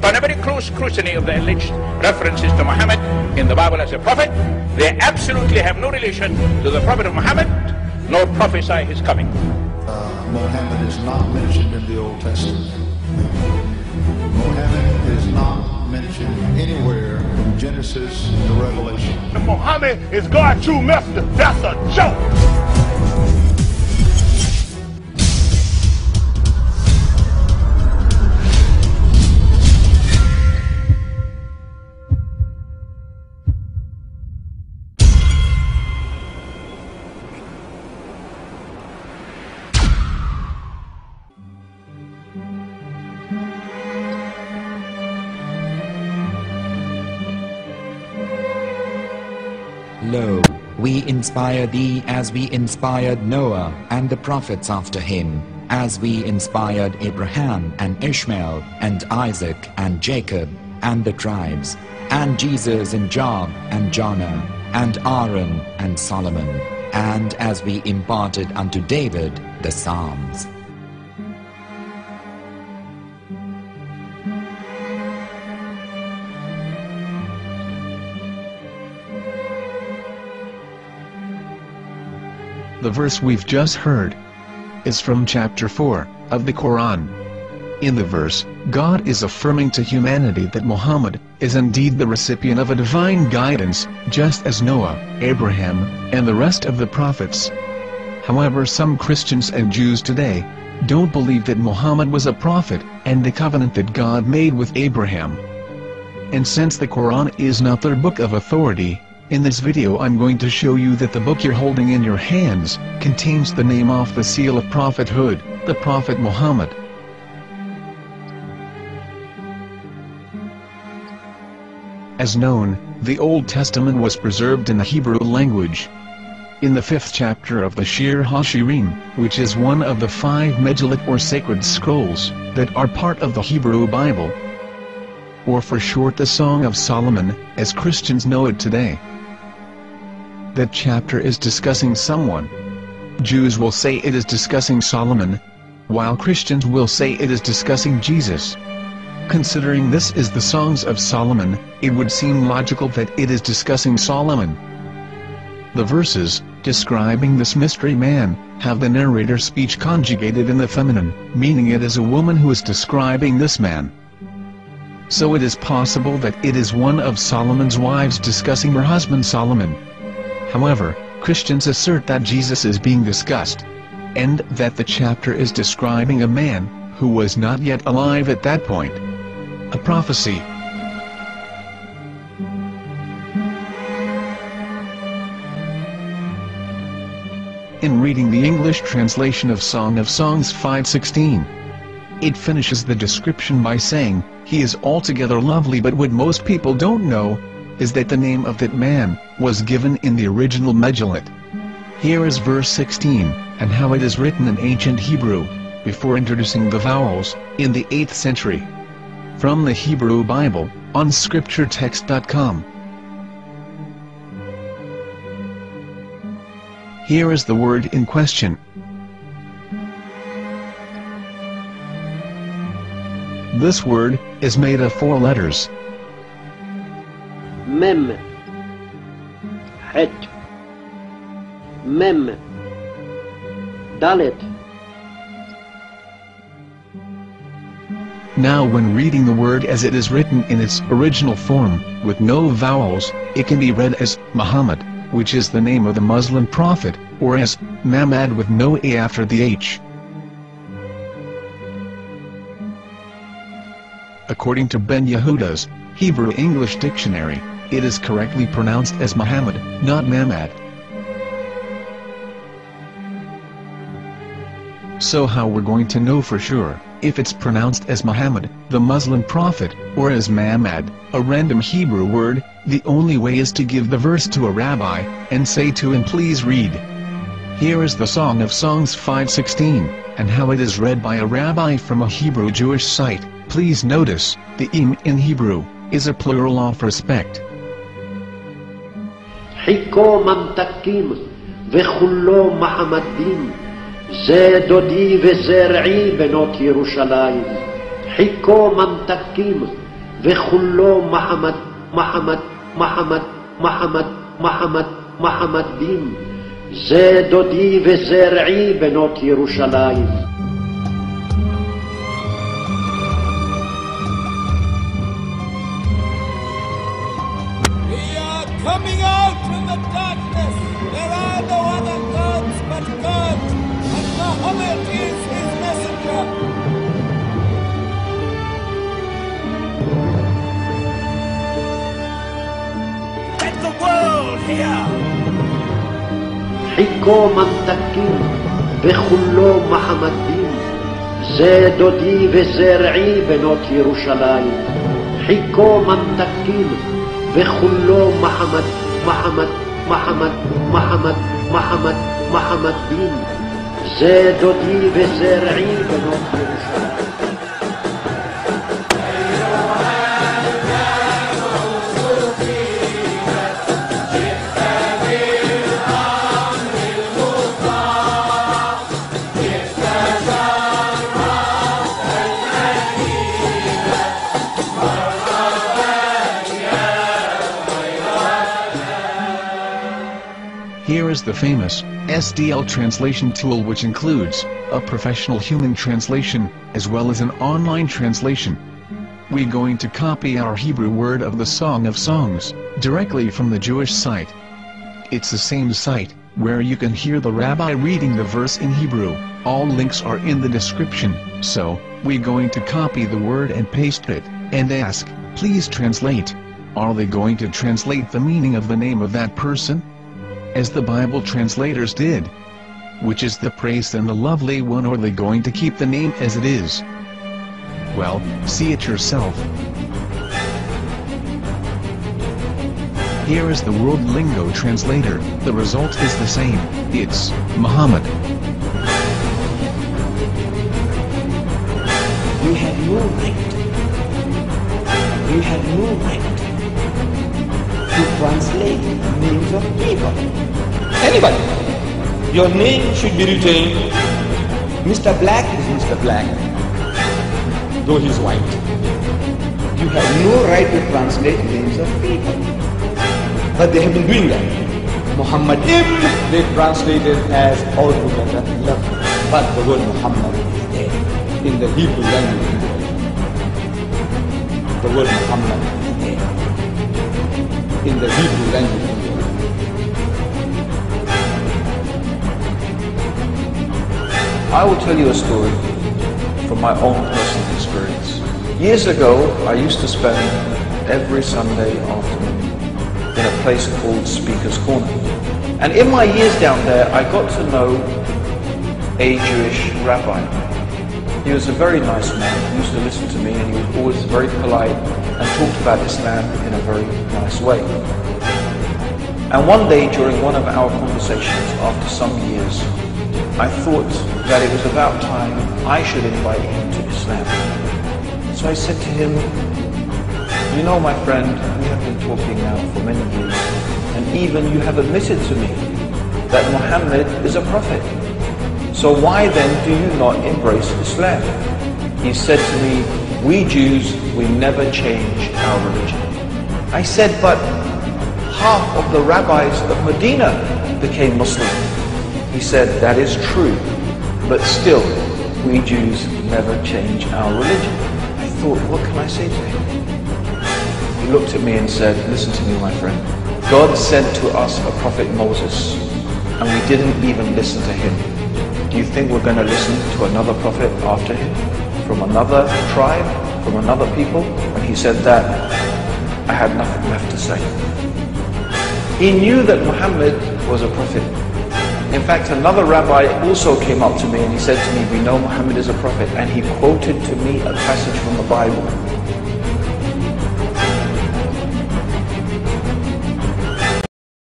Upon a very close scrutiny of the alleged references to Muhammad in the Bible as a prophet, they absolutely have no relation to the prophet of Muhammad, nor prophesy his coming. Muhammad is not mentioned in the Old Testament. Muhammad is not mentioned anywhere from Genesis to Revelation. Muhammad is God's true messenger. That's a joke. Lo, we inspire thee as we inspired Noah and the prophets after him, as we inspired Abraham and Ishmael and Isaac and Jacob and the tribes, and Jesus and Job and Jonah and Aaron and Solomon, and as we imparted unto David the Psalms. The verse we've just heard is from chapter 4 of the Quran. In the verse, God is affirming to humanity that Muhammad is indeed the recipient of a divine guidance, just as Noah, Abraham, and the rest of the prophets. However, some Christians and Jews today don't believe that Muhammad was a prophet and the covenant that God made with Abraham. And since the Quran is not their book of authority, in this video I'm going to show you that the book you're holding in your hands contains the name off the seal of prophethood, the Prophet Muhammad. As known, the Old Testament was preserved in the Hebrew language. In the 5th chapter of the Shir HaShirim, which is one of the 5 Megillat or sacred scrolls that are part of the Hebrew Bible, or for short the Song of Solomon, as Christians know it today. That chapter is discussing someone. Jews will say it is discussing Solomon, while Christians will say it is discussing Jesus. Considering this is the Songs of Solomon, it would seem logical that it is discussing Solomon. The verses, describing this mystery man, have the narrator's speech conjugated in the feminine, meaning it is a woman who is describing this man. So it is possible that it is one of Solomon's wives discussing her husband Solomon. However, Christians assert that Jesus is being discussed, and that the chapter is describing a man who was not yet alive at that point. A prophecy. In reading the English translation of Song of Songs 5:16, it finishes the description by saying, "He is altogether lovely," but what most people don't know is that the name of that man was given in the original Megillat. Here is verse 16, and how it is written in ancient Hebrew, before introducing the vowels, in the 8th century. From the Hebrew Bible, on scripturetext.com. Here is the word in question. This word is made of 4 letters. Mem, Het, Mem, Dalet. Now when reading the word as it is written in its original form, with no vowels, it can be read as Muhammad, which is the name of the Muslim prophet, or as Muhammad with no A after the H. According to Ben Yehuda's Hebrew English Dictionary, it is correctly pronounced as Muhammad, not Muhammad. So how we're going to know for sure if it's pronounced as Muhammad, the Muslim prophet, or as Muhammad, a random Hebrew word? The only way is to give the verse to a rabbi and say to him, "Please read." Here is the Song of Songs 5:16, and how it is read by a rabbi from a Hebrew Jewish site. Please notice, the im in Hebrew is a plural of respect. חיכו ממתקים וכולו מחמדים, זה דודי וזרעי בנות ירושלים. חיכו ממתקים וכולו מחמד, מחמד, מחמד, מחמד, מחמד, מחמד דין. זה דודי וזרעי בנות ירושלים. Coming out from the darkness, there are no other gods but God, and Muhammad is his messenger. Let the world hear. חיכו ממתקים וכולו מחמד דין. זה דודי וזרעי בנות ירושלים. חיכו ממתקים וכולו מחמד, מחמד, מחמד, מחמד, מחמד, מחמד דין. זה דודי וזרעי בנות ירושלים. Here is the famous SDL translation tool, which includes a professional human translation as well as an online translation. We're going to copy our Hebrew word of the Song of Songs directly from the Jewish site. It's the same site where you can hear the rabbi reading the verse in Hebrew. All links are in the description, so we're going to copy the word and paste it and ask, please translate. Are they going to translate the meaning of the name of that person? As the Bible translators did. Which is the praised and the lovely one, or are they going to keep the name as it is? Well, see it yourself. Here is the World Lingo translator. The result is the same. It's Muhammad. We have no right. We have no right to translate names of people. Anybody. Your name should be retained. Mr. Black is Mr. Black, though he's white. You have no right to translate names of people. But they have been doing that. Muhammad ibn, they translated as altogether lovely. But the word Muhammad is there in the Hebrew language. The word Muhammad is there in the Hebrew language. I will tell you a story from my own personal experience. Years ago, I used to spend every Sunday afternoon in a place called Speaker's Corner. And in my years down there, I got to know a Jewish rabbi. He was a very nice man. He used to listen to me, and he was always very polite and talked about Islam in a very nice way. And one day during one of our conversations after some years, I thought that it was about time I should invite him to Islam. So I said to him, you know, my friend, we have been talking now for many years, and even you have admitted to me that Muhammad is a prophet. So why then do you not embrace Islam? He said to me, we Jews, we never change our religion. I said, but half of the rabbis of Medina became Muslim. He said, that is true, but still, we Jews never change our religion. I thought, what can I say to him? He looked at me and said, listen to me, my friend. God sent to us a prophet Moses, and we didn't even listen to him. Do you think we're going to listen to another prophet after him? From another tribe? From another people? When he said that, I had nothing left to say. He knew that Muhammad was a prophet. In fact, another rabbi also came up to me and he said to me, we know Muhammad is a prophet, and he quoted to me a passage from the Bible